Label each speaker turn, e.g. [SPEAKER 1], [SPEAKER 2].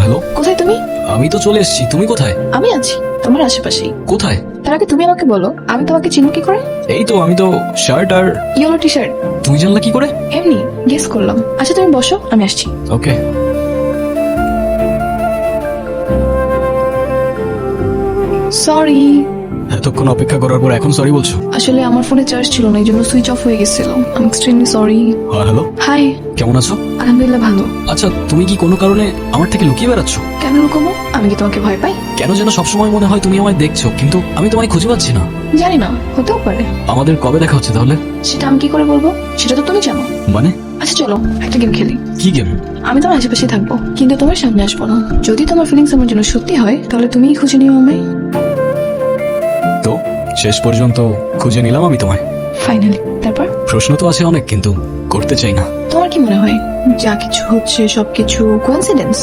[SPEAKER 1] Hello.
[SPEAKER 2] কোথায় তুমি?
[SPEAKER 1] আমি তো চলে এসেছি, তুমি কোথায়?
[SPEAKER 2] আমি আছি তোমার আশেপাশেই।
[SPEAKER 1] কোথায়?
[SPEAKER 2] তার আগে তুমি আমাকে বলো, আমি তোমাকে চিনি কি করে?
[SPEAKER 1] এই তো আমি তো শার্ট আর
[SPEAKER 2] ইয়েলো টি শার্ট।
[SPEAKER 1] তুমি জানলা কি করে?
[SPEAKER 2] এমনি গেস করলাম। আচ্ছা তুমি বসো, আমি আসছি।
[SPEAKER 1] ওকে।
[SPEAKER 2] সরি।
[SPEAKER 1] এতক্ষণ অপেক্ষা করার পর এখন সরি বলছো?
[SPEAKER 2] আসলে আমার ফোনে চার্জ ছিল না, এই জন্য সুইচ অফ হয়ে গেছিল। I am extremely sorry.
[SPEAKER 1] Hello.
[SPEAKER 2] Hi.
[SPEAKER 1] কেমন আছো?
[SPEAKER 2] আলহামদুলিল্লাহ ভালো।
[SPEAKER 1] আচ্ছা, তুমি কি কোনো কারণে আমার থেকে লুকিয়ে বেড়াচ্ছ?
[SPEAKER 2] কেন লুকোবো? আমি কি তোমাকে ভয় পাই?
[SPEAKER 1] কেন যেন সবসময় মনে হয় তুমি আমায় দেখছো, কিন্তু আমি তোমায় খুঁজে পাচ্ছি না।
[SPEAKER 2] জানি না, হতেও পারে।
[SPEAKER 1] আমাদের কবে দেখা হচ্ছে তাহলে?
[SPEAKER 2] সেটা আমি কি করে বলবো? সেটা তো তুমি জানো।
[SPEAKER 1] মানে?
[SPEAKER 2] আচ্ছা চলো একটা গেম খেলি।
[SPEAKER 1] কি গেম?
[SPEAKER 2] আমি তোমার আশেপাশে থাকবো, কিন্তু তোমার সামনে আসবো না। যদি তোমার ফিলিংস আমার জন্য সত্যি হয়, তাহলে তুমিই খুঁজে নিও আমায়।
[SPEAKER 1] তো শেষ পর্যন্ত খুঁজে নিলাম আমি তোমায়।
[SPEAKER 2] ফাইনালি। তারপর
[SPEAKER 1] প্রশ্ন তো আছে অনেক, কিন্তু করতে চাই না।
[SPEAKER 2] তোমার কি মনে হয় যা কিছু হচ্ছে সবকিছু কোইন্সিডেন্স?